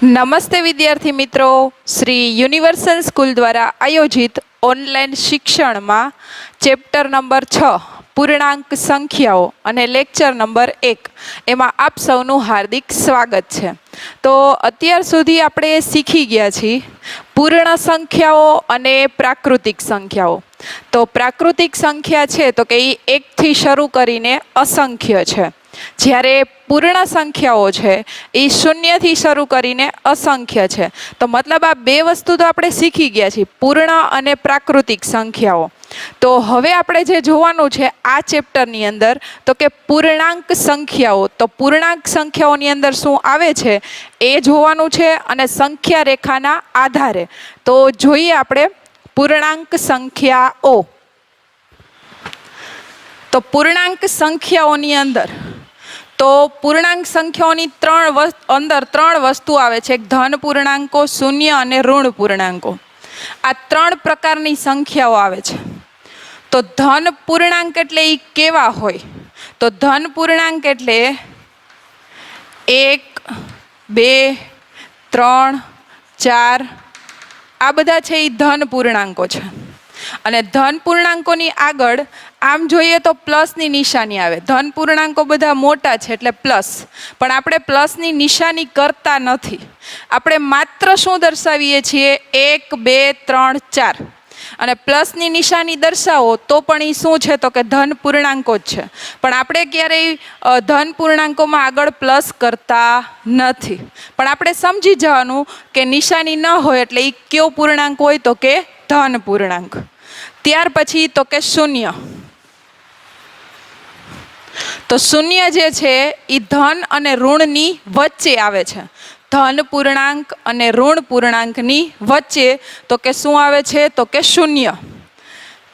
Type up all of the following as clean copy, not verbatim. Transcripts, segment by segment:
નમસ્તે વિદ્યાર્થી મિત્રો, શ્રી યુનિવર્સલ સ્કૂલ દ્વારા આયોજિત ઓનલાઈન શિક્ષણમાં ચેપ્ટર નંબર 6 પૂર્ણાંક સંખ્યાઓ અને લેક્ચર નંબર 1 એમાં આપ સૌનું હાર્દિક સ્વાગત છે. તો અત્યાર સુધી આપણે શીખી ગયા છીએ પૂર્ણ સંખ્યાઓ અને પ્રાકૃતિક સંખ્યાઓ. તો પ્રાકૃતિક સંખ્યા છે તો કે એ 1 થી શરૂ કરીને અસંખ્ય છે, જ્યારે પૂર્ણ સંખ્યાઓ છે એ 0 થી શરૂ કરીને અસંખ્ય છે. તો મતલબ આ બે વસ્તુ તો આપણે શીખી ગયા છીએ, પૂર્ણ અને પ્રાકૃતિક સંખ્યાઓ. તો હવે આપણે જે જોવાનું છે આ ચેપ્ટરની અંદર તો કે પૂર્ણાંક સંખ્યાઓ. તો પૂર્ણાંક સંખ્યાઓની અંદર શું આવે છે એ જોવાનું છે, અને સંખ્યા રેખાના આધારે તો જોઈએ આપણે પૂર્ણાંક સંખ્યાઓ. તો પૂર્ણાંક સંખ્યાઓની અંદર તો પૂર્ણાંક સંખ્યાઓની ત્રણ વસ્તુ આવે છે, ધન પૂર્ણાંકો, શૂન્ય અને ઋણ પૂર્ણાંકો. આ 3 પ્રકારની સંખ્યાઓ આવે છે. તો ધન પૂર્ણાંક એટલે એ કેવા હોય? તો ધન પૂર્ણાંક એટલે 1, 2, 3, 4 આ બધા છે એ ધન પૂર્ણાંકો છે. અને ધન પૂર્ણાંકોની આગળ આમ જોઈએ તો પ્લસની નિશાની આવે. ધન પૂર્ણાંકો બધા મોટા છે એટલે પ્લસ, પણ આપણે પ્લસની નિશાની કરતા નથી. આપણે માત્ર શું દર્શાવીએ છીએ? 1, 2, 3, 4. અને પ્લસની નિશાની દર્શાવો તો પણ એ શું છે તો કે ધન પૂર્ણાંકો જ છે. પણ આપણે ક્યારેય ધન પૂર્ણાંકોમાં આગળ પ્લસ કરતા નથી. પણ આપણે સમજી જવાનું કે નિશાની ન હોય એટલે એ કયો પૂર્ણાંક હોય તો કે ધન પૂર્ણાંક. ત્યાર પછી તો કે શૂન્ય. તો શૂન્ય જે છે એ ધન અને ઋણની વચ્ચે આવે છે. ધન પૂર્ણાંક અને ઋણ પૂર્ણાંકની વચ્ચે તો કે શું આવે છે તો કે શૂન્ય.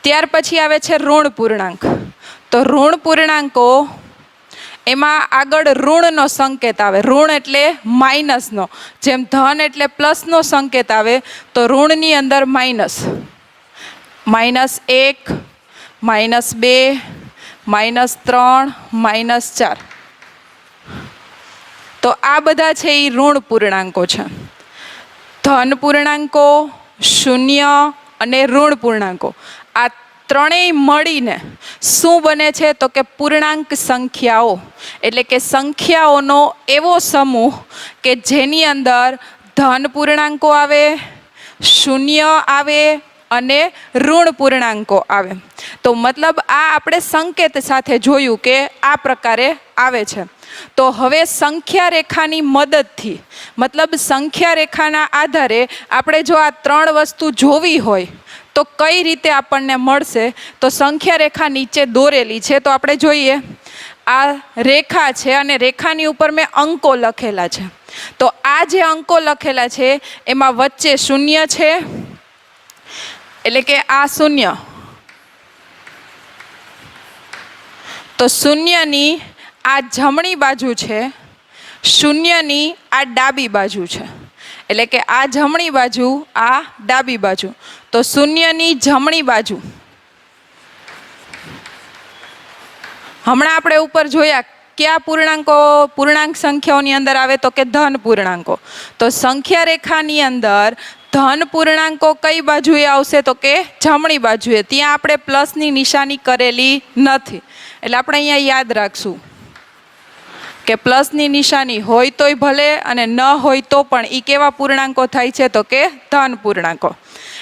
ત્યાર પછી આવે છે ઋણ પૂર્ણાંક. તો ઋણ પૂર્ણાંકો એમાં આગળ ઋણનો સંકેત આવે. ઋણ એટલે માઇનસનો. જેમ ધન એટલે પ્લસનો સંકેત આવે તો ઋણની અંદર માઇનસ. -1, -2, -3, -4. તો આ બધા છે એ ઋણ પૂર્ણાંકો છે. ધન પૂર્ણાંકો, શૂન્ય અને ઋણ પૂર્ણાંકો આ ત્રણેય મળીને શું બને છે તો કે પૂર્ણાંક સંખ્યાઓ. એટલે કે સંખ્યાઓનો એવો સમૂહ કે જેની અંદર ધન પૂર્ણાંકો આવે, શૂન્ય આવે અને ઋણ પૂર્ણાંકો આવે. તો મતલબ આ આપણે સંકેત સાથે જોયું કે આ પ્રકારે આવે છે. તો હવે સંખ્યા રેખાની મદદથી, મતલબ સંખ્યા રેખાના આધારે આપણે જો આ 3 વસ્તુ જોવી હોય તો કઈ રીતે આપણને મળશે? તો સંખ્યા રેખા નીચે દોરેલી છે, તો આપણે જોઈએ. આ રેખા છે અને રેખાની ઉપર મેં અંકો લખેલા છે. તો આ જે અંકો લખેલા છે એમાં વચ્ચે શૂન્ય છે, એટલે કે આ શૂન્ય. તો શૂન્યની આ જમણી બાજુ છે, શૂન્યની આ ડાબી બાજુ છે. એટલે કે આ જમણી બાજુ, આ ડાબી બાજુ. તો શૂન્યની જમણી બાજુ હમણાં આપણે ઉપર જોયા કયા પૂર્ણાંકો પૂર્ણાંક સંખ્યાઓની અંદર આવે તો કે ધન પૂર્ણાંકો. તો સંખ્યા રેખાની અંદર ધન પૂર્ણાંકો કઈ બાજુએ આવશે તો કે જમણી બાજુએ. ત્યાં આપણે પ્લસની નિશાની કરેલી નથી, એટલે આપણે અહીંયા યાદ રાખશું કે પ્લસની નિશાની હોય તોય ભલે અને ન હોય તો પણ એ કેવા પૂર્ણાંકો થાય છે તો કે ધન પૂર્ણાંકો.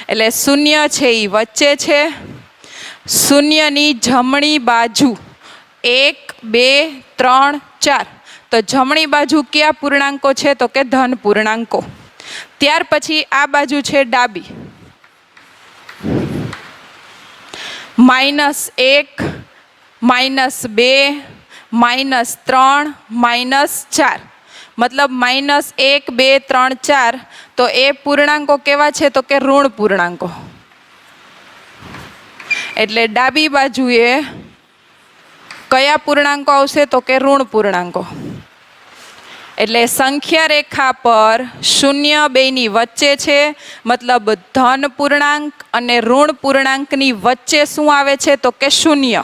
એટલે શૂન્ય છે એ વચ્ચે છે. શૂન્યની જમણી બાજુ 1, 2, 3, 4. તો જમણી બાજુ કયા પૂર્ણાંકો છે તો કે ધન પૂર્ણાંકો. ત્યાર પછી આ બાજુ છે ડાબી. -1, -2, -3, -4. મતલબ -1, 2, 3, 4. તો એ પૂર્ણાંકો કેવા છે તો કે ઋણ પૂર્ણાંકો. એટલે ડાબી બાજુએ કયા પૂર્ણાંકો આવશે તો કે ઋણ પૂર્ણાંકો. એટલે સંખ્યા રેખા પર શૂન્ય બેની વચ્ચે છે, મતલબ ધન પૂર્ણાંક અને ઋણ પૂર્ણાંકની વચ્ચે શું આવે છે તો કે શૂન્ય.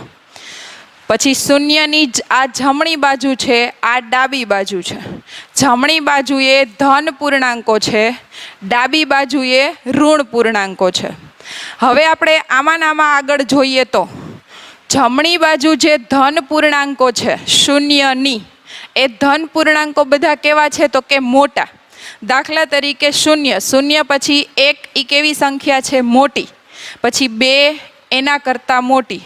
પછી શૂન્યની આ જમણી બાજુ છે, આ ડાબી બાજુ છે. જમણી બાજુએ ધન પૂર્ણાંકો છે, ડાબી બાજુએ ઋણ પૂર્ણાંકો છે. હવે આપણે આમાં આગળ જોઈએ તો જમણી બાજુ જે ધન પૂર્ણાંકો છે શૂન્યની, એ ધન પૂર્ણાંકો બધા કેવા છે તો કે મોટા. દાખલા તરીકે શૂન્ય, શૂન્ય પછી એક એ કેવી સંખ્યા છે? મોટી. પછી 2 એના કરતાં મોટી.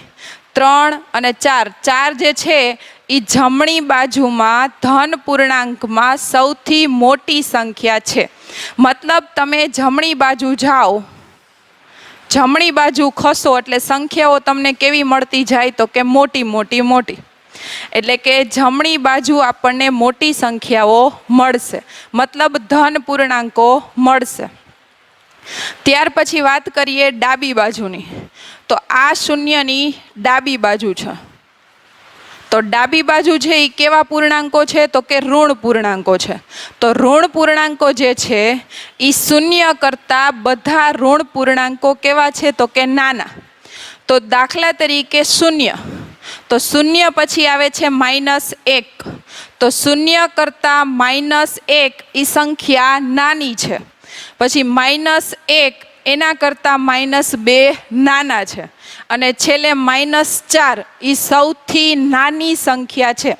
3 અને 4, 4 જે છે એ જમણી બાજુમાં ધન પૂર્ણાંકમાં સૌથી મોટી સંખ્યા છે. મતલબ તમે જમણી બાજુ જાઓ, જમણી બાજુ ખસો એટલે સંખ્યાઓ તમને કેવી મળતી જાય તો કે મોટી મોટી મોટી. એટલે કે જમણી બાજુ આપણને મોટી સંખ્યાઓ મળશે, મતલબ ધન પૂર્ણાંકો મળશે. ત્યાર પછી વાત કરીએ ડાબી બાજુની, તો આ શૂન્યની ડાબી બાજુ છે. તો ડાબી બાજુ છે એ કેવા પૂર્ણાંકો છે તો કે ઋણ પૂર્ણાંકો છે. તો ઋણ પૂર્ણાંકો જે છે એ શૂન્ય કરતાં બધા ઋણ પૂર્ણાંકો કેવા છે તો કે નાના. તો દાખલા તરીકે શૂન્ય, તો શૂન્ય પછી આવે છે -1. તો શૂન્ય કરતાં -1 એ સંખ્યા નાની છે. પછી -1 એના કરતાં -2 નાના છે. અને છેલ્લે -4 એ સૌથી નાની સંખ્યા છે.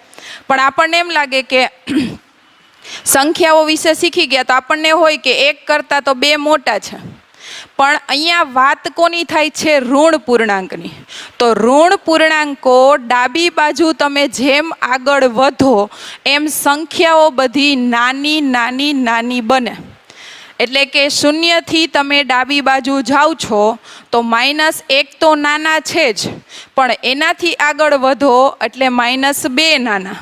પણ આપણને એમ લાગે કે સંખ્યાઓ વિશે શીખી ગયા તો આપણને હોય કે 1 કરતાં તો 2 મોટા છે. પણ અહીંયા વાત કોની થાય છે? ઋણ પૂર્ણાંકની. તો ઋણ પૂર્ણાંકો ડાબી બાજુ તમે જેમ આગળ વધો એમ સંખ્યાઓ બધી નાની નાની નાની બને. એટલે કે શૂન્યથી તમે ડાબી બાજુ જાઓ છો તો -1 તો નાના છે જ, પણ એનાથી આગળ વધો એટલે -2 નાના,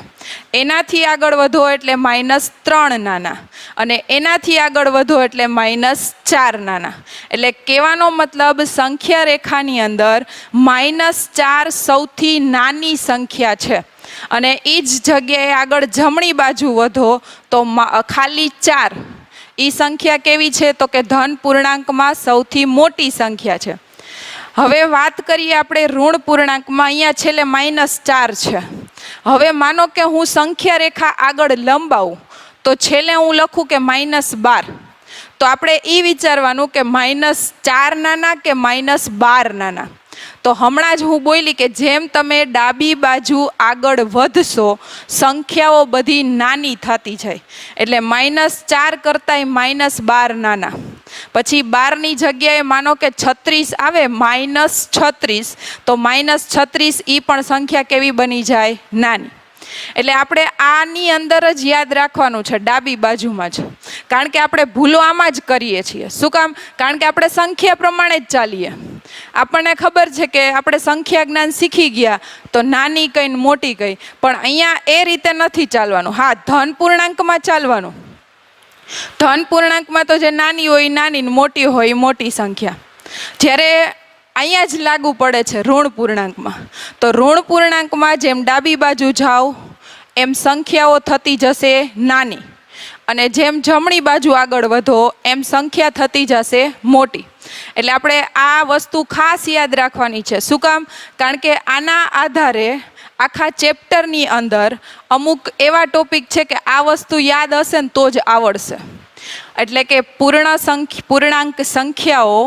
એનાથી આગળ વધો એટલે -3 નાના, અને એનાથી આગળ વધો એટલે -4 નાના. એટલે કહેવાનો મતલબ સંખ્યા રેખાની અંદર -4 સૌથી નાની સંખ્યા છે. અને એ જ જગ્યાએ આગળ જમણી બાજુ વધો તો ખાલી 4 એ સંખ્યા કેવી છે તો કે ધન પૂર્ણાંકમાં સૌથી મોટી સંખ્યા છે. હવે વાત કરીએ આપણે ઋણ પૂર્ણાંકમાં, અહીંયા છેલ્લે -4 છે. હવે માનો કે હું સંખ્યા રેખા આગળ લંબાવું તો છેલ્લે હું લખું કે -12. તો આપણે એ વિચારવાનું કે -4 નાના કે -12 નાના. તો હમણાં જ હું બોલી કે જેમ તમે ડાબી બાજુ આગળ વધશો સંખ્યાઓ બધી નાની થતી જાય. એટલે -4 કરતાંય -12 નાના. પછી 12ની જગ્યાએ માનો કે 36 આવે, -36, તો -36 એ પણ સંખ્યા કેવી બની જાય? નાની. એટલે આપણે આની અંદર જ યાદ રાખવાનું છે, ડાબી બાજુમાં જ. કારણ કે આપણે ભૂલો આમાં જ કરીએ છીએ. શું કામ? કારણ કે આપણે સંખ્યા પ્રમાણે જ ચાલીએ. આપણને ખબર છે કે આપણે સંખ્યા જ્ઞાન શીખી ગયા તો નાની કઈ ને મોટી કઈ, પણ અહીંયા એ રીતે નથી ચાલવાનું. હા, ધન પૂર્ણાંકમાં ચાલવાનું. ધન પૂર્ણાંકમાં તો જે નાની હોય નાની, મોટી હોય મોટી સંખ્યા. જ્યારે અહીંયા જ લાગુ પડે છે ઋણ પૂર્ણાંકમાં. તો ઋણ પૂર્ણાંકમાં જેમ ડાબી બાજુ જાઓ એમ સંખ્યાઓ થતી જશે નાની, અને જેમ જમણી બાજુ આગળ વધો એમ સંખ્યા થતી જશે મોટી. એટલે આપણે આ વસ્તુ ખાસ યાદ રાખવાની છે. શું કામ? કારણ કે આના આધારે આખા ચેપ્ટરની અંદર અમુક એવા ટોપિક છે કે આ વસ્તુ યાદ હશે ને તો જ આવડશે. એટલે કે પૂર્ણાંક સંખ્યાઓ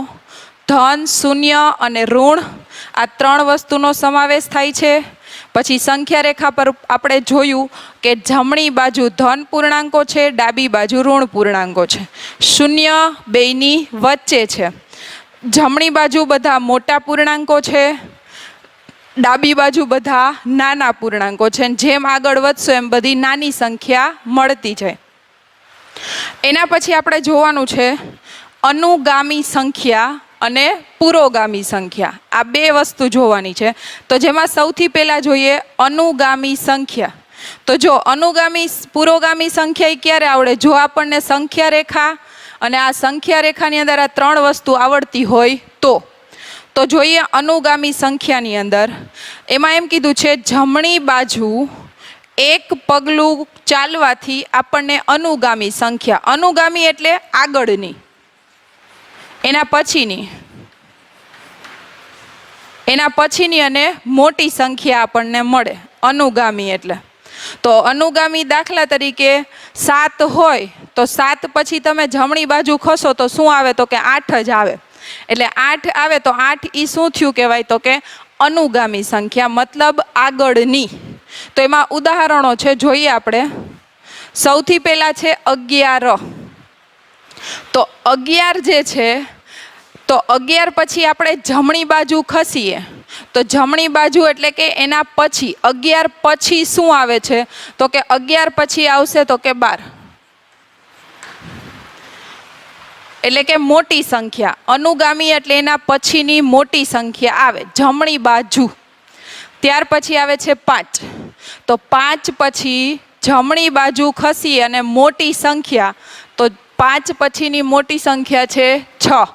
ધન, શૂન્ય અને ઋણ, આ 3 વસ્તુનો સમાવેશ થાય છે. પછી સંખ્યા રેખા પર આપણે જોયું કે જમણી બાજુ ધન પૂર્ણાંકો છે, ડાબી બાજુ ઋણ પૂર્ણાંકો છે. શૂન્ય બેયની વચ્ચે છે. જમણી બાજુ બધા મોટા પૂર્ણાંકો છે, ડાબી બાજુ બધા નાના પૂર્ણાંકો છે. જેમ આગળ વધશો એમ બધી નાની સંખ્યા મળતી જાય. એના પછી આપણે જોવાનું છે અનુગામી સંખ્યા અને પુરોગામી સંખ્યા. આ 2 વસ્તુ જોવાની છે. તો જેમાં સૌથી પહેલાં જોઈએ અનુગામી સંખ્યા. તો જો અનુગામી પુરોગામી સંખ્યા ક્યારે આવડે? જો આપણને સંખ્યા રેખા અને આ સંખ્યા રેખાની અંદર આ 3 વસ્તુ આવડતી હોય તો જોઈએ અનુગામી સંખ્યાની અંદર. એમાં એમ કીધું છે જમણી બાજુ 1 પગલું ચાલવાથી આપણને અનુગામી સંખ્યા, અનુગામી એટલે આગળની, એના પછીની, એના પછીની અને મોટી સંખ્યા આપણને મળે અનુગામી એટલે. તો અનુગામી દાખલા તરીકે 7 હોય તો 7 પછી તમે જમણી બાજુ ખસો તો શું આવે? તો કે 8 જ આવે. એટલે 8 આવે તો 8 એ શું થયું કહેવાય? તો કે અનુગામી સંખ્યા, મતલબ આગળની. તો એમાં ઉદાહરણો છે, જોઈએ આપણે. સૌથી પહેલા છે 11. તો 11 જે છે, તો 11 પછી આપણે જમણી બાજુ ખસીએ તો જમણી બાજુ એટલે કે એના પછી 11 પછી શું આવે છે? તો કે 11 પછી આવશે તો કે 12. એટલે કે મોટી સંખ્યા. અનુગામી એટલે એના પછીની મોટી સંખ્યા આવે જમણી બાજુ. ત્યાર પછી આવે છે 5. તો 5 પછી જમણી બાજુ ખસી અને મોટી સંખ્યા, તો 5 પછીની મોટી સંખ્યા છે 6.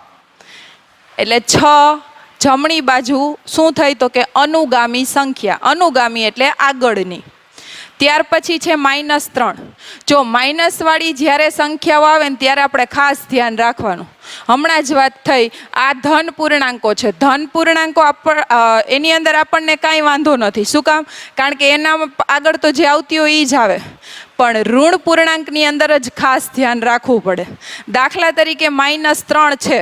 એટલે 6 જમણી બાજુ શું થઈ? તો કે અનુગામી સંખ્યા. અનુગામી એટલે આગળની. ત્યાર પછી છે -3. જો માઇનસ વાળી જ્યારે સંખ્યાઓ આવે ને ત્યારે આપણે ખાસ ધ્યાન રાખવાનું. હમણાં જ વાત થઈ, આ ધન પૂર્ણાંકો છે. ધન પૂર્ણાંકો એની અંદર આપણને કાંઈ વાંધો નથી. શું કામ? કારણ કે એના આગળ તો જે આવતી હોય એ જ આવે. પણ ઋણ પૂર્ણાંકની અંદર જ ખાસ ધ્યાન રાખવું પડે. દાખલા તરીકે -3 છે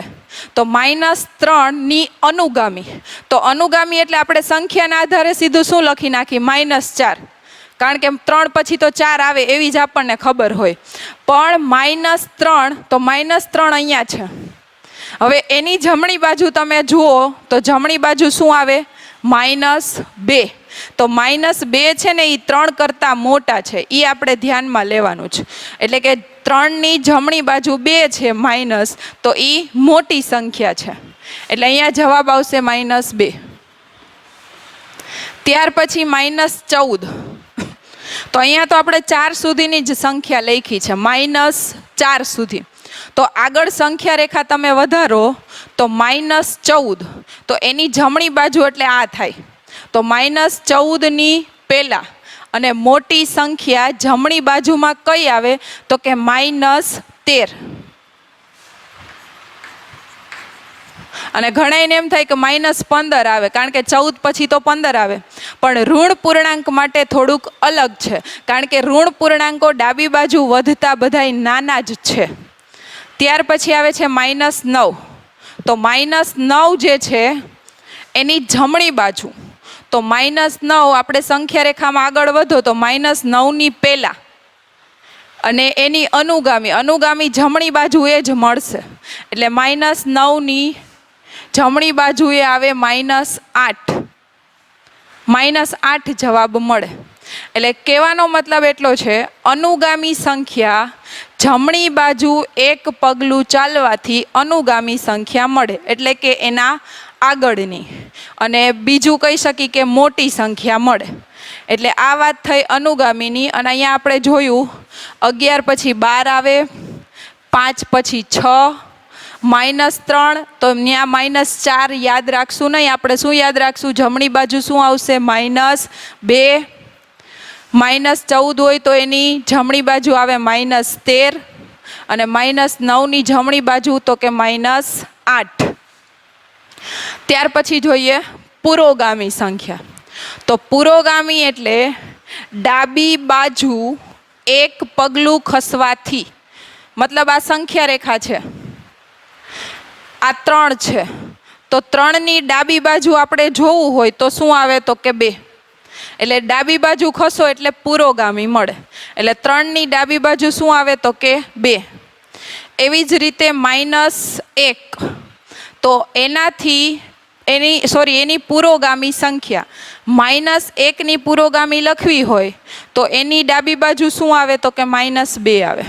તો -3 ની અનુગામી. તો અનુગામી એટલે આપણે સંખ્યાના આધારે સીધું શું લખી નાખી? -4. કારણ કે 3 પછી તો 4 આવે એવી જ આપણને ખબર હોય. પણ -3, તો -3 અહીંયા છે. હવે એની જમણી બાજુ તમે જુઓ તો જમણી બાજુ શું આવે? -2. તો -2 છે ને એ 3 કરતાં મોટા છે, એ આપણે ધ્યાનમાં લેવાનું છે. એટલે કે 3 ની જમણી બાજુ 2 છે માઇનસ, તો એ મોટી સંખ્યા છે. એટલે અહીંયા જવાબ આવશે -2. ત્યાર પછી -14. તો અહીંયા તો આપણે 4 સુધીની જ સંખ્યા લખી છે, -4 સુધી. તો આગળ સંખ્યા રેખા તમે વધારો તો -14. તો એની જમણી બાજુ એટલે આ થાય. તો -14 ની પહેલા અને મોટી સંખ્યા જમણી બાજુમાં કઈ આવે? તો કે -13. અને ઘણાને એમ થાય કે -15 આવે, કારણ કે 14 પછી તો 15 આવે. પણ ઋણ પૂર્ણાંક માટે થોડુંક અલગ છે, કારણ કે ઋણ પૂર્ણાંકો ડાબી બાજુ વધતા બધાય નાના જ છે. ત્યાર પછી આવે છે -9. તો -9 જે છે એની જમણી બાજુ, તો -9 આપણે સંખ્યા રેખામાં આગળ વધો તો -9 ની પહેલા અને એની અનુગામી જમણી બાજુ એ જ મળશે. એટલે -9 ની જમણી બાજુએ આવે -8. -8 જવાબ મળે. એટલે કહેવાનો મતલબ એટલો છે, અનુગામી સંખ્યા જમણી બાજુ એક પગલું ચાલવાથી અનુગામી સંખ્યા મળે, એટલે કે એના આગળની. અને બીજું કહી શકી કે મોટી સંખ્યા મળે. એટલે આ વાત થઈ અનુગામીની. અને અહીંયા આપણે જોયું 11 પછી 12 આવે, 5 પછી 6, -3 તો ત્યાં -4 યાદ રાખશું નહીં. આપણે શું યાદ રાખશું? જમણી બાજુ શું આવશે? -2. -14 હોય તો એની જમણી બાજુ આવે -13. અને -9 ની જમણી બાજુ તો કે -8. ત્યાર પછી જોઈએ પુરોગામી સંખ્યા. તો પુરોગામી એટલે ડાબી બાજુ એક પગલું ખસવાથી, મતલબ આ સંખ્યા રેખા છે, આ 3 છે. તો 3 ની ડાબી બાજુ આપણે જોવું હોય તો શું આવે? તો કે 2. એટલે ડાબી બાજુ ખસો એટલે પુરોગામી મળે. એટલે 3 ની ડાબી બાજુ શું આવે? તો કે 2. એવી જ રીતે -1. તો એની પુરોગામી સંખ્યા, -1 ની પુરોગામી લખવી હોય તો એની ડાબી બાજુ શું આવે? તો કે -2 આવે.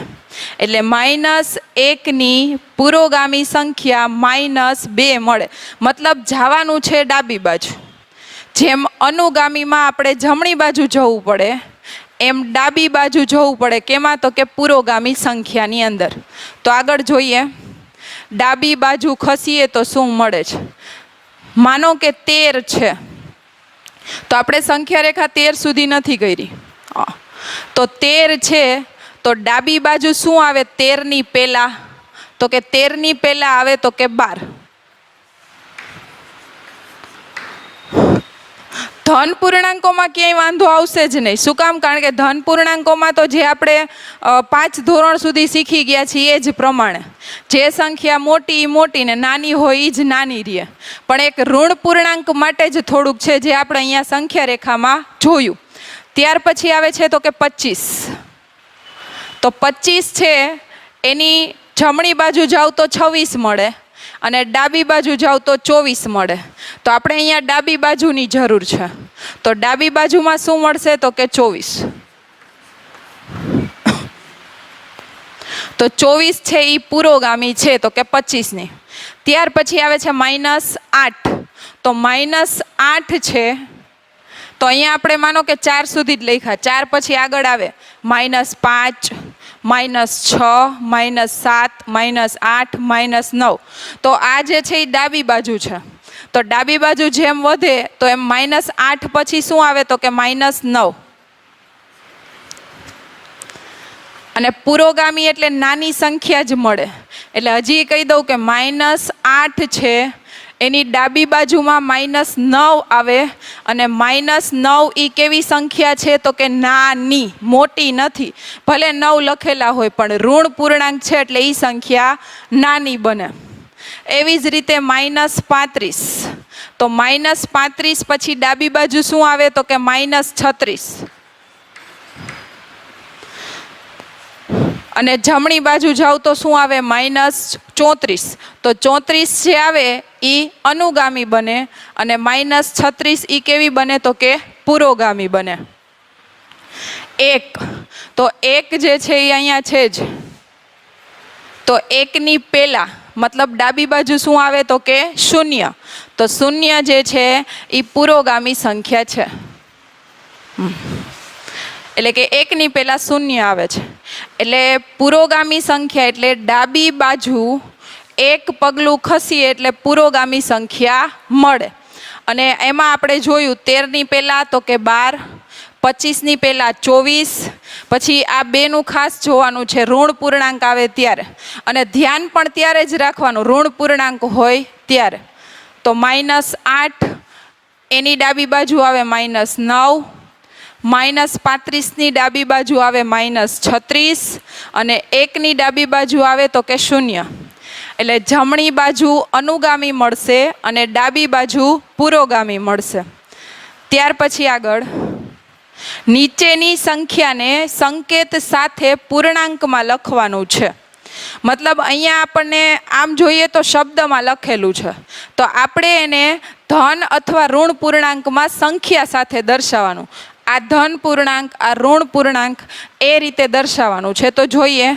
એટલે -1 ની પુરોગામી સંખ્યા -2 મળે. મતલબ જવાનું છે ડાબી બાજુ. જેમ અનુગામીમાં આપણે જમણી બાજુ જવું પડે, એમ ડાબી બાજુ જવું પડે. કેમાં? તો કે પુરોગામી સંખ્યાની અંદર. તો આગળ જોઈએ, ડાબી બાજુ ખસીએ તો શું મળે છે? માનો કે 13 છે, તો આપણે સંખ્યા રેખા 13 સુધી નથી કરી. તો 13 છે તો ડાબી બાજુ શું આવે? 13 ની પહેલા, તો કે 13 ની પહેલા આવે તો કે 12. ધન પૂર્ણાંકોમાં ક્યાંય વાંધો આવશે જ નહીં. શું કામ? કારણ કે ધન પૂર્ણાંકોમાં તો જે આપણે 5 ધોરણ સુધી શીખી ગયા છીએ એ જ પ્રમાણે જે સંખ્યા મોટી એ મોટી ને નાની હોય એ જ નાની રહે. પણ એક ઋણ પૂર્ણાંક માટે જ થોડુંક છે જે આપણે અહીંયા સંખ્યા રેખામાં જોયું. ત્યાર પછી આવે છે તો કે 25. તો 25 છે એની જમણી બાજુ જાવ તો 26 મળે અને ડાબી બાજુ જાવ તો 24 મળે. તો આપણે અહીંયા ડાબી બાજુની જરૂર છે. તો ડાબી બાજુમાં શું મળશે તો કે 24. તો 24 છે એ પુરોગામી છે તો કે 25ની. ત્યાર પછી આવે છે -8. તો -8 છે તો અહીંયા આપણે માનો કે 4 સુધી જ લખ્યા. 4 પછી આગળ આવે -5, -6, -7, -8, -9. તો આ જે છે એ ડાબી બાજુ છે. તો ડાબી બાજુ જેમ વધે તો એમ -8 પછી શું આવે તો કે -9. અને પુરોગામી એટલે નાની સંખ્યા જ મળે. એટલે હજી કહી દઉં કે -8 છે એની ડાબી બાજુમાં -9 આવે અને -9 એ કેવી સંખ્યા છે તો કે નાની, મોટી નથી. ભલે 9 લખેલા હોય પણ ઋણ પૂર્ણાંક છે એટલે એ સંખ્યા નાની બને. એવી જ રીતે -35. તો -35 પછી ડાબી બાજુ શું આવે તો કે -36. અને જમણી બાજુ જાવ તો શું આવે -34. તો 34 જે આવે એ અનુગામી બને અને -36 એ કેવી બને તો કે પુરોગામી બને. 1. તો 1 જે છે એ અહીંયા છે જ. તો 1ની પહેલા મતલબ ડાબી બાજુ શું આવે તો કે 0. તો 0 જે છે એ પુરોગામી સંખ્યા છે. એટલે કે 1ની પહેલા 0 આવે છે. એટલે પુરોગામી સંખ્યા એટલે ડાબી બાજુ એક પગલું ખસીએ એટલે પુરોગામી સંખ્યા મળે. અને એમાં આપણે જોયું 13ની પહેલાં તો કે 12, 25ની પહેલાં 24. પછી આ બેનું ખાસ જોવાનું છે ઋણ પૂર્ણાંક આવે ત્યારે. અને ધ્યાન પણ ત્યારે જ રાખવાનું ઋણ પૂર્ણાંક હોય ત્યારે. તો -8 એની ડાબી બાજુ આવે -9. -35ની ડાબી બાજુ આવે -36 અને 1ની ડાબી બાજુ આવે તો કે 0. એટલે જમણી બાજુ અનુગામી મળશે અને ડાબી બાજુ પુરોગામી મળશે. ત્યાર પછી આગળ નીચેની સંખ્યાને સંકેત સાથે પૂર્ણાંકમાં લખવાનું છે. મતલબ અહીંયા આપણને આમ જોઈએ તો શબ્દમાં લખેલું છે તો આપણે એને ધન અથવા ઋણ પૂર્ણાંકમાં સંખ્યા સાથે દર્શાવવાનું. આ ધન પૂર્ણાંક, આ ઋણ પૂર્ણાંક એ રીતે દર્શાવવાનું છે. તો જોઈએ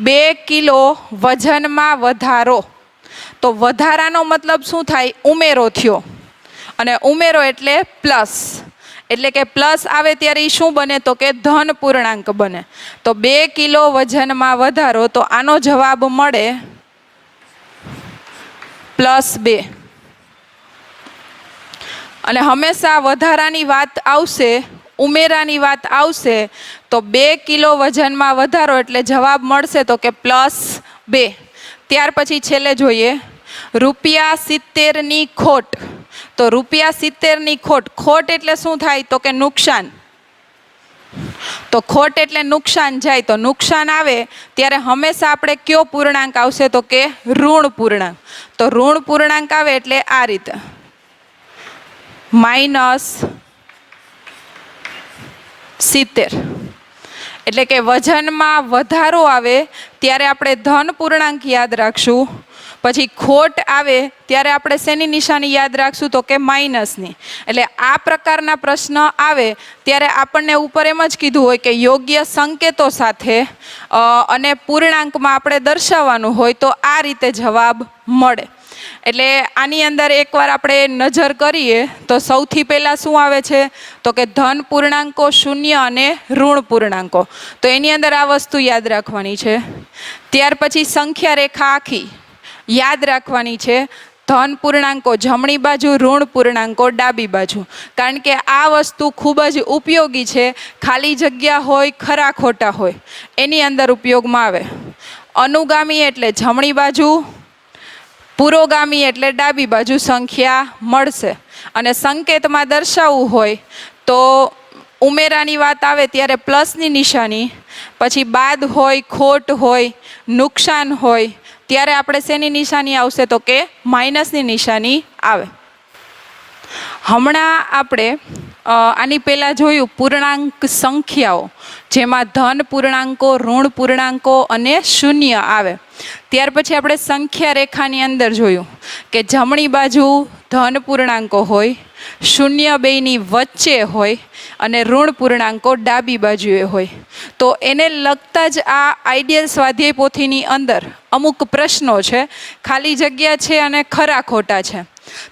2 કિલો વજનમાં વધારો. તો વધારાનો મતલબ શું થાય? ઉમેરો થયો. અને ઉમેરો એટલે પ્લસ. એટલે કે પ્લસ આવે ત્યારે એ શું બને તો કે ધન પૂર્ણાંક બને. તો 2 કિલો વજનમાં વધારો. તો આનો જવાબ મળે +2. અને હંમેશા વધારાની વાત આવશે, ઉમેરાની વાત આવશે તો 2 કિલો વજનમાં વધારો એટલે જવાબ મળશે તો કે +2. ત્યાર પછી છેલ્લે જોઈએ ₹70ની ખોટ. તો ₹70ની ખોટ. ખોટ એટલે શું થાય તો કે નુકસાન. તો ખોટ એટલે નુકસાન જાય. તો નુકસાન આવે ત્યારે હંમેશા આપણે કયો પૂર્ણાંક આવશે તો કે ઋણ પૂર્ણાંક. તો ઋણ પૂર્ણાંક આવે એટલે આ રીતે -70. એટલે કે વજનમાં વધારો આવે ત્યારે આપણે ધન પૂર્ણાંક યાદ રાખશું. પછી ખોટ આવે ત્યારે આપણે શેની નિશાની યાદ રાખશું તો કે માઇનસની. એટલે આ પ્રકારના પ્રશ્ન આવે ત્યારે આપણને ઉપર એમ જ કીધું હોય કે યોગ્ય સંકેતો સાથે અને પૂર્ણાંકમાં આપણે દર્શાવવાનું હોય તો આ રીતે જવાબ મળે. એટલે આની અંદર એકવાર આપણે નજર કરીએ તો સૌથી પહેલાં શું આવે છે તો કે ધન પૂર્ણાંકો, શૂન્ય અને ઋણ પૂર્ણાંકો. તો એની અંદર આ વસ્તુ યાદ રાખવાની છે. ત્યાર પછી સંખ્યા રેખા આખી યાદ રાખવાની છે. ધન પૂર્ણાંકો જમણી બાજુ, ઋણ પૂર્ણાંકો ડાબી બાજુ. કારણ કે આ વસ્તુ ખૂબ જ ઉપયોગી છે. ખાલી જગ્યા હોય, ખરા ખોટા હોય એની અંદર ઉપયોગમાં આવે. અનુગામી એટલે જમણી બાજુ, પુરોગામી એટલે ડાબી બાજુ સંખ્યા મળશે. અને સંકેતમાં દર્શાવવું હોય તો ઉમેરાની વાત આવે ત્યારે પ્લસની નિશાની, પછી બાદ હોય, ખોટ હોય, નુકસાન હોય ત્યારે આપણે શેની નિશાની આવશે તો કે માઇનસની નિશાની આવે. હમણાં આપણે આની પહેલાં જોયું પૂર્ણાંક સંખ્યાઓ, જેમાં ધન પૂર્ણાંકો, ઋણ પૂર્ણાંકો અને શૂન્ય આવે. ત્યાર પછી આપણે સંખ્યા રેખાની અંદર જોયું કે જમણી બાજુ ધન પૂર્ણાંકો હોય, શૂન્ય બેયની વચ્ચે હોય અને ઋણ પૂર્ણાંકો ડાબી બાજુએ હોય. તો એને લગતા જ આ આઈડિયલ સ્વાધ્યાય પોથીની અંદર અમુક પ્રશ્નો છે, ખાલી જગ્યા છે અને ખરા ખોટા છે.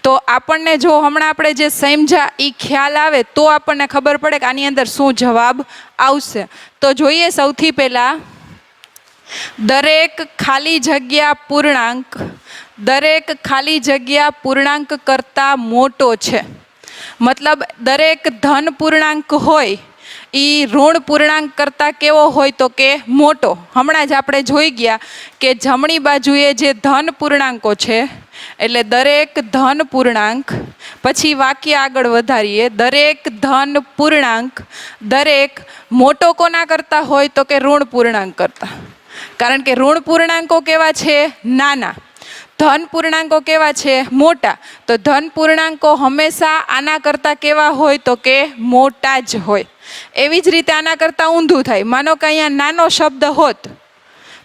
તો આપણને જો હમણાં આપણે જે સમજ્યા એ ખ્યાલ આવે તો આપણને ખબર પડે કે આની અંદર શું જવાબ આવશે. તો જોઈએ સૌથી પહેલાં, દરેક ખાલી જગ્યા પૂર્ણાંક દરેક ખાલી જગ્યા પૂર્ણાંક કરતાં મોટો છે. મતલબ દરેક ધન પૂર્ણાંક હોય એ ઋણ પૂર્ણાંક કરતાં કેવો હોય તો કે મોટો. હમણાં જ આપણે જોઈ ગયા કે જમણી બાજુએ જે ધન પૂર્ણાંકો છે એટલે દરેક ધન પૂર્ણાંક, પછી વાક્ય આગળ વધારીએ, દરેક ધન પૂર્ણાંક દરેક મોટો કોના કરતાં હોય તો કે ઋણ પૂર્ણાંક કરતાં. કારણ કે ઋણ પૂર્ણાંકો કેવા છે? નાના. ધન પૂર્ણાંકો કેવા છે? મોટા. તો ધન પૂર્ણાંકો હંમેશા આના કરતાં કેવા હોય તો કે મોટા જ હોય. એવી જ રીતે આના કરતાં ઊંધું થાય. માનો કે અહીંયા નાનો શબ્દ હોત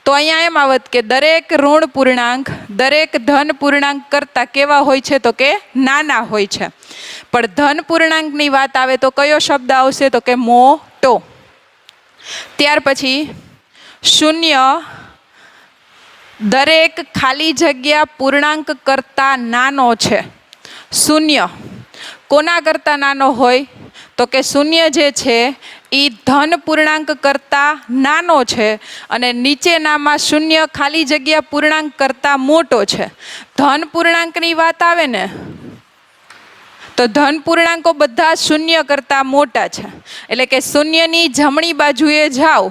તો અહીંયા એમ આવત કે દરેક ઋણ પૂર્ણાંક દરેક ધન પૂર્ણાંક કરતાં કેવા હોય છે તો કે નાના હોય છે. પણ ધન પૂર્ણાંકની વાત આવે તો કયો શબ્દ આવશે તો કે મોટો. ત્યાર પછી શૂન્ય દરેક ખાલી જગ્યા પૂર્ણાંક કરતાં નાનો છે. શૂન્ય કોના કરતાં નાનો હોય તો કે શૂન્ય જે છે એ ધન પૂર્ણાંક કરતાં નાનો છે અને નીચેનામાં શૂન્ય ખાલી જગ્યા પૂર્ણાંક કરતાં મોટો છે. ધન પૂર્ણાંકની વાત આવે ને તો ધન પૂર્ણાંકો બધા શૂન્ય કરતાં મોટા છે. એટલે કે શૂન્યની જમણી બાજુએ જાઓ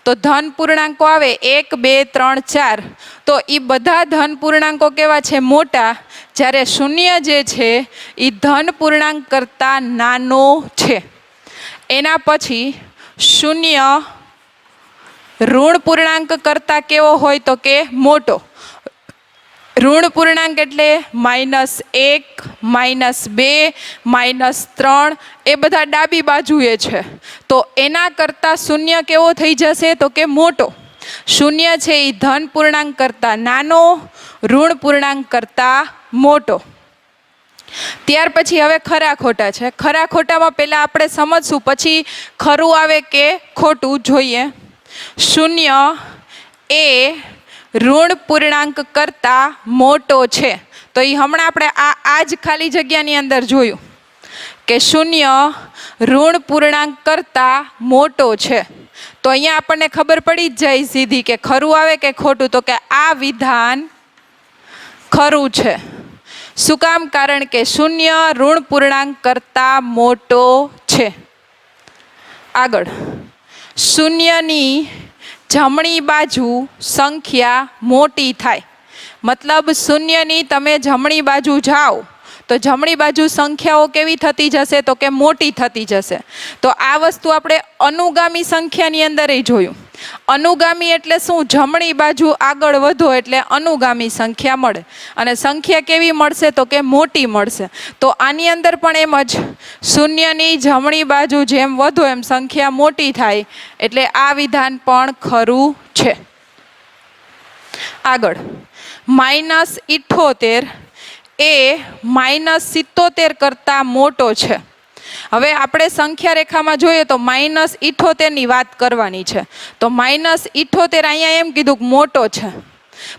તો ધન પૂર્ણાંકો આવે 1, 2, 3, 4. તો એ બધા ધન પૂર્ણાંકો કેવા છે? મોટા. જ્યારે શૂન્ય જે છે એ ધન પૂર્ણાંક કરતાં નાનો છે. એના પછી શૂન્ય ઋણ પૂર્ણાંક કરતાં કેવો હોય તો કે મોટો. ઋણ પૂર્ણાંક એટલે -1, -2, -3 એ બધા ડાબી બાજુએ છે. તો એના કરતાં શૂન્ય કેવો થઈ જશે તો કે મોટો. શૂન્ય છે એ ધન પૂર્ણાંક કરતાં નાનો, ઋણ પૂર્ણાંક કરતાં મોટો. ત્યાર પછી હવે ખરા ખોટા છે. ખરા ખોટામાં પહેલાં આપણે સમજશું, પછી ખરું આવે કે ખોટું જોઈએ. શૂન્ય એ ઋણ પૂર્ણાંક કરતાં મોટો છે. તો એ હમણાં આપણે આ જ ખાલી જગ્યાની અંદર જોયું કે શૂન્ય ઋણ પૂર્ણાંક કરતાં મોટો છે. તો અહીંયા આપણને ખબર પડી જ જાય સીધી કે ખરું આવે કે ખોટું. તો કે આ વિધાન ખરું છે. શું કામ? કારણ કે શૂન્ય ઋણ પૂર્ણાંક કરતાં મોટો છે. આગળ, શૂન્યની જમણી બાજુ સંખ્યા મોટી થાય. મતલબ શૂન્યની તમે જમણી બાજુ જાઓ તો જમણી બાજુ સંખ્યાઓ કેવી થતી જશે તો કે મોટી થતી જશે. તો આ વસ્તુ આપણે અનુગામી સંખ્યાની અંદર જોયું. અનુગામી એટલે શું? જમણી બાજુ આગળ વધો એટલે અનુગામી સંખ્યા મળે. અને સંખ્યા કેવી મળશે તો કે મોટી મળશે. તો આની અંદર પણ એમ જ શૂન્યની જમણી બાજુ જેમ વધો એમ સંખ્યા મોટી થાય. એટલે આ વિધાન પણ ખરું છે. આગળ, -78 એ -77 કરતાં મોટો છે. હવે આપણે સંખ્યા રેખામાં જોઈએ તો -78 વાત કરવાની છે. તો -78 અહીંયા એમ કીધું કે મોટો છે,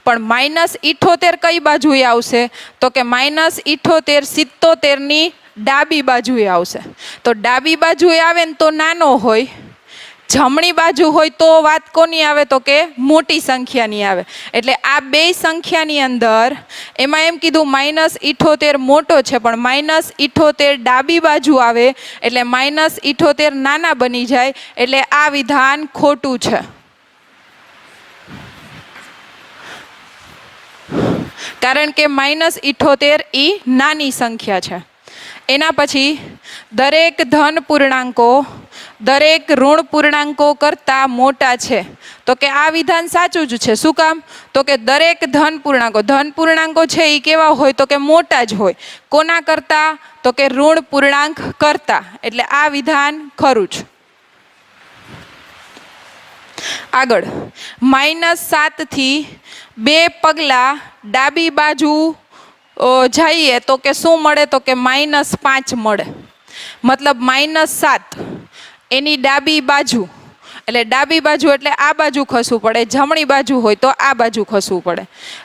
પણ -78 કઈ બાજુએ આવશે તો કે -78 77ની ડાબી બાજુએ આવશે. તો ડાબી બાજુએ આવે ને તો નાનો હોય, જમણી બાજુ હોય તો વાત કોની આવે તો કે મોટી સંખ્યાની આવે. એટલે આ બે સંખ્યાની અંદર એમાં એમ કીધું -78 મોટો છે, પણ -78 ડાબી બાજુ આવે એટલે -78 નાના બની જાય. એટલે આ વિધાન ખોટું છે. કારણ કે -78 એ નાની સંખ્યા છે. એના પછી દરેક ધન પૂર્ણાંકો દરેક ઋણ પૂર્ણાંકો કરતાં મોટા છે. તો કે આ વિધાન સાચું જ છે. શું કામ? તો કે દરેક ધન પૂર્ણાંકો છે એ કેવા હોય? તો કે મોટા જ હોય. કોના કરતાં? તો કે ઋણ પૂર્ણાંક કરતાં. એટલે આ વિધાન ખરું જ. આગળ -7 થી 2 પગલાં ડાબી બાજુ જઈએ તો કે શું મળે? તો કે -5 મળે. મતલબ -7 એની ડાબી બાજુ, એટલે ડાબી બાજુ એટલે આ બાજુ ખસવું પડે, જમણી બાજુ હોય તો આ બાજુ ખસવું પડે.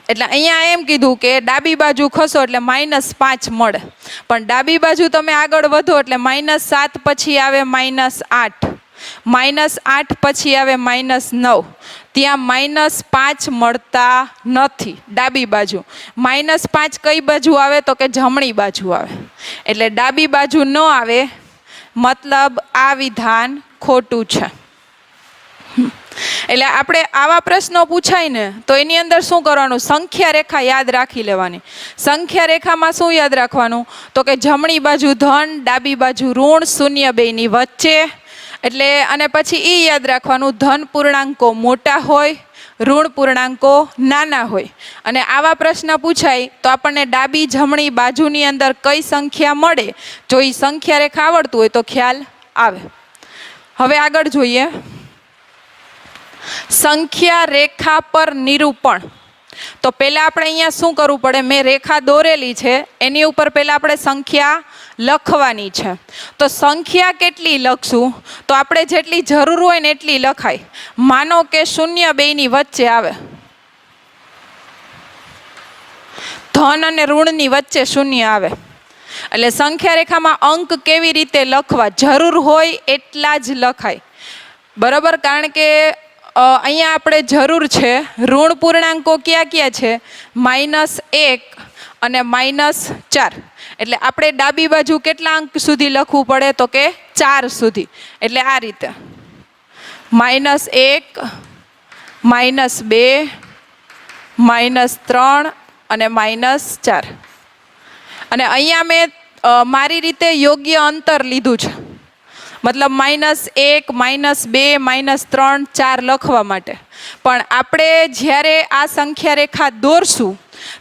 એટલે અહીંયા એમ કીધું કે ડાબી બાજુ ખસો એટલે -5 મળે. પણ ડાબી બાજુ તમે આગળ વધો એટલે -7 પછી આવે -8, -8 પછી આવે -9. ત્યાં -5 મળતા નથી ડાબી બાજુ. -5 કઈ બાજુ આવે? તો કે જમણી બાજુ આવે. એટલે ડાબી બાજુ ન આવે, મતલબ આ વિધાન ખોટું છે. એટલે આપણે આવા પ્રશ્નો પૂછાય ને તો એની અંદર શું કરવાનું? સંખ્યા રેખા યાદ રાખી લેવાની. સંખ્યા રેખામાં શું યાદ રાખવાનું? તો કે જમણી બાજુ ધન, ડાબી બાજુ ઋણ, શૂન્ય બેયની વચ્ચે. એટલે અને પછી એ યાદ રાખવાનું, ધન પૂર્ણાંકો મોટા હોય, ઋણ પૂર્ણાંકો નાના હોય. અને આવા પ્રશ્ન પૂછાય તો આપણને ડાબી જમણી બાજુની અંદર કઈ સંખ્યા મળે, જો એ સંખ્યા રેખા આવડતું હોય તો ખ્યાલ આવે. હવે આગળ જોઈએ, સંખ્યા રેખા પર નિરૂપણ. તો પહેલા આપણે અહીંયા શું કરવું પડે? મેં રેખા દોરેલી છે એની ઉપર પહેલા આપણે સંખ્યા લખવાની છે. તો સંખ્યા કેટલી લખશું? તો આપણે જેટલી જરૂર હોય ને એટલી લખાય. માનો કે શૂન્ય બેયની વચ્ચે આવે, ધન અને ઋણની વચ્ચે શૂન્ય આવે. એટલે સંખ્યા રેખામાં અંક કેવી રીતે લખવા? જરૂર હોય એટલા જ લખાય. બરાબર? કારણ કે અહીંયા આપણે જરૂર છે, ઋણ પૂર્ણાંકો ક્યાં ક્યાં છે? -1 અને -4. એટલે આપણે ડાબી બાજુ કેટલા અંક સુધી લખવું પડે? તો કે 4 સુધી. એટલે આ રીતે -1, -2, -3 અને -4. અને અહીંયા મેં મારી રીતે યોગ્ય અંતર લીધું છે. મતલબ -1, -2, -3, 4 લખવા માટે. પણ આપણે જ્યારે આ સંખ્યા રેખા દોરશું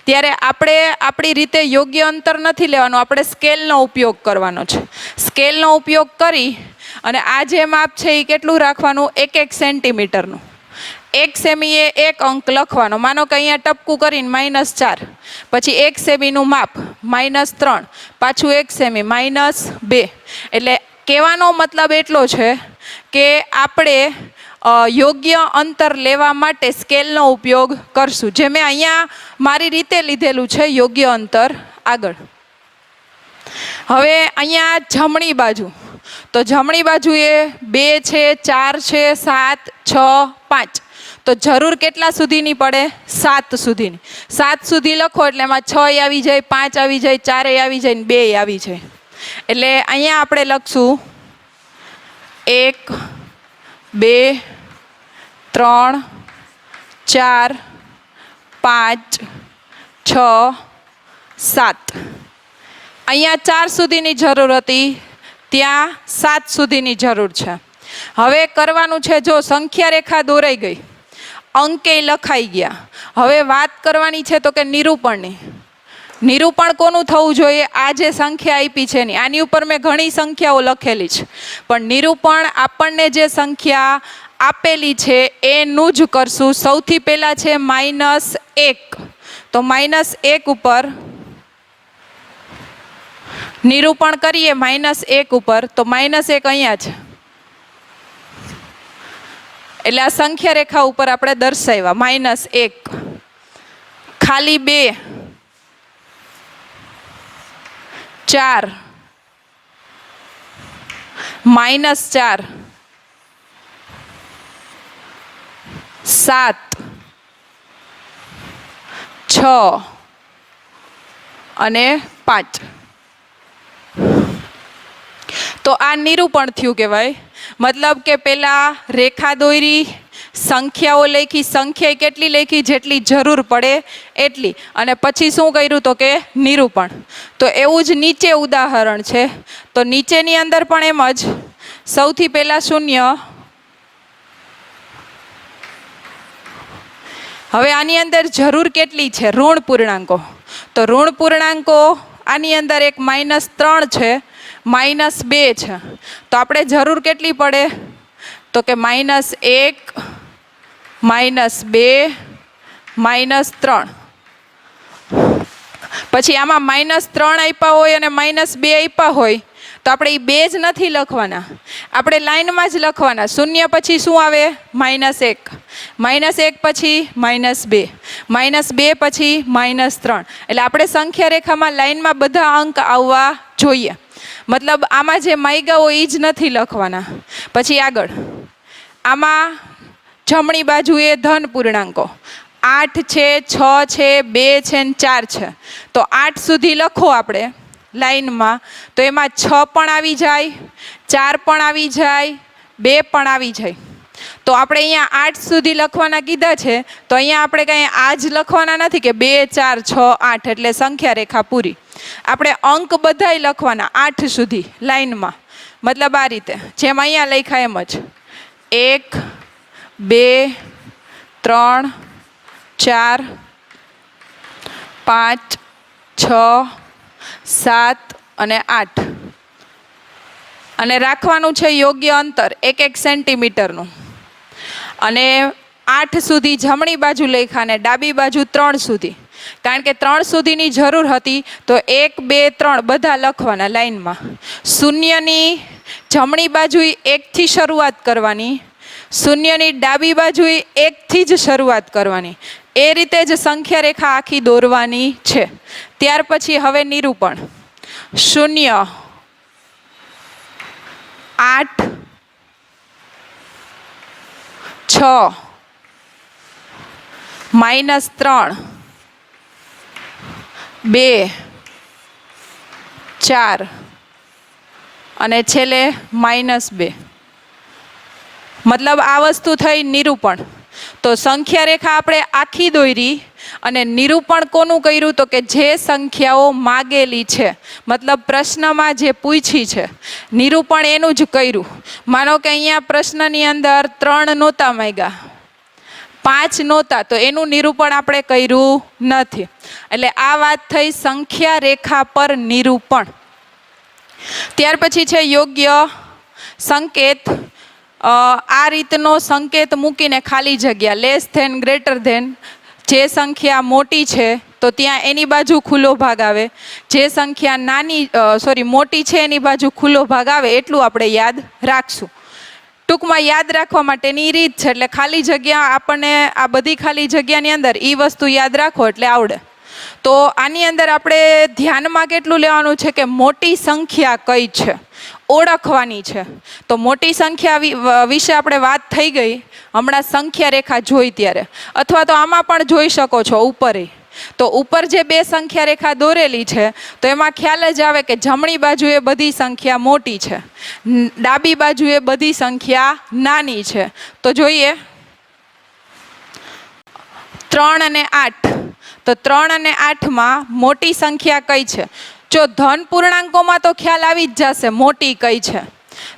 ત્યારે આપણે આપણી રીતે યોગ્ય અંતર નથી લેવાનું, આપણે સ્કેલનો ઉપયોગ કરવાનો છે. સ્કેલનો ઉપયોગ કરી અને આ જે માપ છે એ કેટલું રાખવાનું? 1 સેન્ટીમીટરનું. 1 સેમીએ 1 અંક લખવાનો. માનો કે અહીંયા ટપકું કરીને -4, પછી 1 સેમીનું માપ -3, પાછું 1 સેમી -2. એટલે કહેવાનો મતલબ એટલો છે કે આપણે યોગ્ય અંતર લેવા માટે સ્કેલનો ઉપયોગ કરશું, જે મેં અહીંયા મારી રીતે લીધેલું છે યોગ્ય અંતર. આગળ હવે અહીંયા જમણી બાજુ, તો જમણી બાજુ એ 2 છે, 4 છે, 7, 6, 5. તો જરૂર કેટલા સુધીની પડે? 7 સુધીની. 7 સુધી લખો એટલે એમાં 6 આવી જાય, 5 આવી જાય, 4 આવી જાય ને 2 આવી જાય. એટલે અહીંયા આપણે લખશું 1, 2, 3, 4, 5, 6, 7. અહીંયા 4 સુધીની જરૂર હતી, ત્યાં 7 સુધીની જરૂર છે. હવે કરવાનું છે, જો સંખ્યા રેખા દોરાઈ ગઈ, અંકે લખાઈ ગયા, હવે વાત કરવાની છે તો કે નિરૂપણની. નિરૂપણ કોનું થવું જોઈએ? આ જે સંખ્યા આપી છે ને આની ઉપર મેં ઘણી સંખ્યાઓ લખેલી છે, પણ નિરૂપણ આપણને જે સંખ્યા આપેલી છે એનું જ કરશું. સૌથી પહેલાં છે -1. તો -1 ઉપર નિરૂપણ કરીએ. -1 ઉપર તો -1 અહીંયા છે, એટલે આ સંખ્યા રેખા ઉપર આપણે દર્શાવ્યા -1. ખાલી 2, 4, -4, 7, 6 અને 5. તો આ નિરૂપણ થયું કહેવાય. મતલબ કે પહેલાં રેખા દોરી, સંખ્યાઓ લખી, સંખ્યા કેટલી લખી? જેટલી જરૂર પડે એટલી. અને પછી શું કર્યું? તો કે નિરૂપણ. તો એવું જ નીચે ઉદાહરણ છે. તો નીચેની અંદર પણ એમ જ સૌથી પહેલા શૂન્ય. હવે આની અંદર જરૂર કેટલી છે? ઋણ પૂર્ણાંકો. તો ઋણ પૂર્ણાંકો આની અંદર એક -3 છે, -2 છે. તો આપણે જરૂર કેટલી પડે? તો કે -1, -2, -3. પછી આમાં -3 આપ્યા હોય અને -2 આપ્યા હોય તો આપણે એ બે જ નથી લખવાના, આપણે લાઈનમાં જ લખવાના. શૂન્ય પછી શું આવે? -1, -1 પછી -2, -2 પછી -3. એટલે આપણે સંખ્યા રેખામાં લાઈનમાં બધા અંક આવવા જોઈએ. મતલબ આમાં જે માગ્યા હોય એ જ નથી લખવાના. પછી આગળ આમાં જમણી બાજુએ ધન પૂર્ણાંકો 8 છે, 6 છે, 2 છે ને 4 છે. તો 8 સુધી લખો આપણે લાઈનમાં. તો એમાં 6 પણ આવી જાય, 4 પણ આવી જાય, 2 પણ આવી જાય. તો આપણે અહીંયા 8 સુધી લખવાના કીધા છે. તો અહીંયા આપણે કંઈ આ જ લખવાના નથી કે 2, 4, 6, 8 એટલે સંખ્યા રેખા પૂરી. આપણે અંક બધાય લખવાના 8 સુધી લાઈનમાં. મતલબ આ રીતે જેમ અહીંયા લખ્યા એમ જ 1, 2, 3, 4, 5, 6, 7 અને 8. અને રાખવાનું છે યોગ્ય અંતર 1-1 સેન્ટીમીટરનું. અને 8 સુધી જમણી બાજુ લખ્યા અને ડાબી બાજુ 3 સુધી. કારણ કે 3 સુધીની જરૂર હતી તો 1, 2, 3 બધા લખવાના લાઈનમાં. શૂન્યની જમણી બાજુ 1થી શરૂઆત કરવાની, શૂન્યની ડાબી બાજુએ 1થી જ શરૂઆત કરવાની. એ રીતે જ સંખ્યા રેખા આખી દોરવાની છે. ત્યાર પછી હવે નિરૂપણ. 0, 8, 6, -3, 2, 4 અને છેલ્લે -2. મતલબ આ વસ્તુ થઈ નિરૂપણ. તો સંખ્યા રેખા આપણે આખી દોરી અને નિરૂપણ કોનું કર્યું? તો કે જે સંખ્યાઓ માગેલી છે, મતલબ પ્રશ્નમાં જે પૂછી છે, નિરૂપણ એનું જ કર્યું. માનો કે અહીંયા પ્રશ્નની અંદર 3 નહોતા માંગ્યા, 5 નહોતા, તો એનું નિરૂપણ આપણે કર્યું નથી. એટલે આ વાત થઈ સંખ્યા રેખા પર નિરૂપણ. ત્યાર પછી છે યોગ્ય સંકેત. આ રીતનો સંકેત મૂકીને ખાલી જગ્યા લેસ ધેન, ગ્રેટર ધેન. જે સંખ્યા મોટી છે તો ત્યાં એની બાજુ ખુલ્લો ભાગ આવે, જે સંખ્યા મોટી છે એની બાજુ ખુલ્લો ભાગ આવે. એટલું આપણે યાદ રાખશું. ટૂંકમાં યાદ રાખવા માટેની રીત છે. એટલે ખાલી જગ્યા આપણને આ બધી ખાલી જગ્યાની અંદર એ વસ્તુ યાદ રાખો એટલે આવડે. તો આની અંદર આપણે ધ્યાનમાં કેટલું લેવાનું છે કે મોટી સંખ્યા કઈ છે ઓળખવાની છે. તો મોટી સંખ્યા વિશે આપણે વાત થઈ ગઈ હમણાં સંખ્યા રેખા જોઈ ત્યારે, અથવા તો આમાં પણ જોઈ શકો છો ઉપરે. તો ઉપર જે 2 સંખ્યા રેખા દોરેલી છે તો એમાં ખ્યાલ જ આવે કે જમણી બાજુએ બધી સંખ્યા મોટી છે, ડાબી બાજુએ બધી સંખ્યા નાની છે. તો જોઈએ 3 અને 8. તો 3 અને 8માં મોટી સંખ્યા કઈ છે? જો ધન પૂર્ણાંકોમાં તો ખ્યાલ આવી જ જશે મોટી કઈ છે.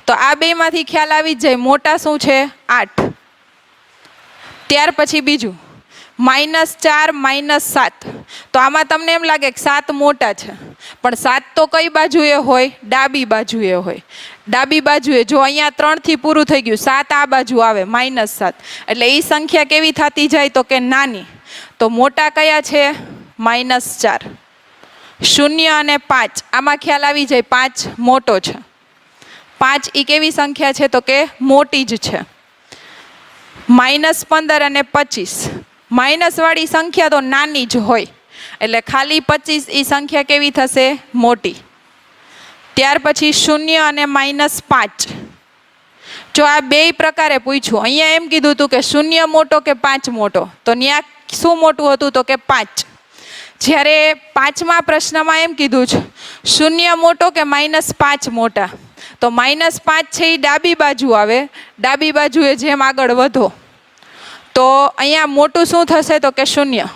તો આ બેમાંથી ખ્યાલ આવી જ જાય મોટા શું છે? 8. ત્યાર પછી બીજું -4, -7. તો આમાં તમને એમ લાગે કે 7 મોટા છે, પણ 7 તો કઈ બાજુએ હોય? ડાબી બાજુએ હોય. ડાબી બાજુએ જો અહીંયા 3 થી પૂરું થઈ ગયું, 7 આ બાજુ આવે -7. એટલે એ સંખ્યા કેવી થતી જાય? તો કે નાની. તો મોટા કયા છે? -4. 0 અને 5 આમાં ખ્યાલ આવી જાય 5 મોટો છે. 5 એ કેવી સંખ્યા છે? તો કે મોટી જ છે. -15 અને 25 માઇનસ વાળી સંખ્યા તો નાની જ હોય, એટલે ખાલી 25 એ સંખ્યા કેવી થશે? મોટી. ત્યાર પછી 0 અને -5. જો આ બે પ્રકારે પૂછ્યું, અહીંયા એમ કીધું હતું કે 0 મોટો કે 5 મોટો, તો ત્યાં શું મોટું હતું? તો કે 5. જ્યારે 5મા પ્રશ્નમાં એમ કીધું છે 0 મોટો કે -5 મોટા. તો -5 છે એ ડાબી બાજુ આવે, ડાબી બાજુએ જેમ આગળ વધો તો અહીંયા મોટું શું થશે તો કે 0.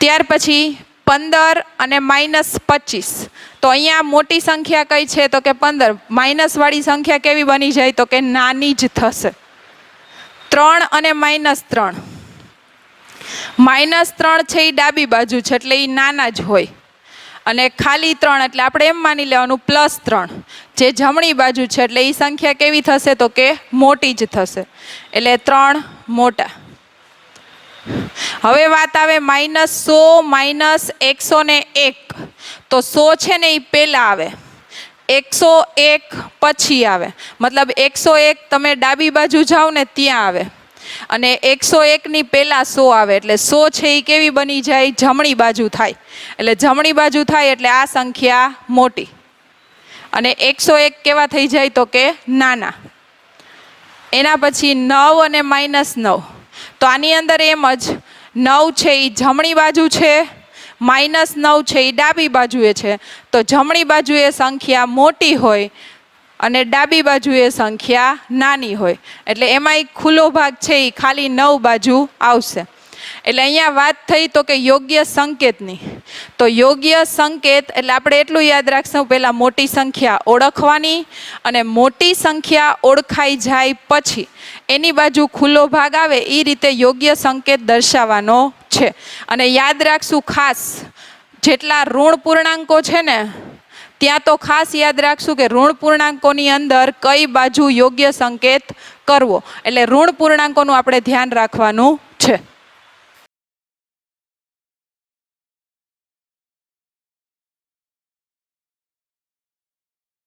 ત્યાર પછી 15 અને -25. તો અહીંયા મોટી સંખ્યા કઈ છે તો કે 15. માઇનસ વાળી સંખ્યા કેવી બની જાય તો કે નાની જ થશે. 3 અને -3. -3 છે એ ડાબી બાજુ છે એટલે એ નાના જ હોય, અને ખાલી 3 એટલે આપણે એમ માની લેવાનું +3 જે જમણી બાજુ છે એટલે એ સંખ્યા કેવી થશે તો કે મોટી જ થશે, એટલે 3 મોટા. હવે વાત આવે -100 -101. તો 100 છે ને એ પહેલા આવે, 101 પછી આવે. મતલબ 101 તમે ડાબી બાજુ જાઓ ને ત્યાં આવે, અને 101 ની પહેલા 100 આવે, એટલે 100 છે એ કેવી બની જાય જમણી બાજુ થાય. એટલે જમણી બાજુ થાય એટલે આ સંખ્યા મોટી, અને 101 કેવા થઈ જાય તો કે નાના. એના પછી 9 અને -9. તો આની અંદર એમ જ 9 છે એ જમણી બાજુ છે, -9 છે એ ડાબી બાજુએ છે. તો જમણી બાજુએ સંખ્યા મોટી હોય અને ડાબી બાજુએ સંખ્યા નાની હોય, એટલે એમાં એક ખુલ્લો ભાગ છે એ ખાલી 9 બાજુ આવશે. એટલે અહીંયા વાત થઈ તો કે યોગ્ય સંકેતની. તો યોગ્ય સંકેત એટલે આપણે એટલું યાદ રાખશું, પહેલાં મોટી સંખ્યા ઓળખવાની, અને મોટી સંખ્યા ઓળખાઈ જાય પછી એની બાજુ ખુલ્લો ભાગ આવે એ રીતે યોગ્ય સંકેત દર્શાવવાનો છે. અને યાદ રાખશું ખાસ, જેટલા ઋણ પૂર્ણાંકો છે ને ત્યાં તો ખાસ યાદ રાખશું કે ઋણ પૂર્ણાંકોની અંદર કઈ બાજુ યોગ્ય સંકેત કરવો, એટલે ઋણ પૂર્ણાંકોનું આપણે ધ્યાન રાખવાનું છે.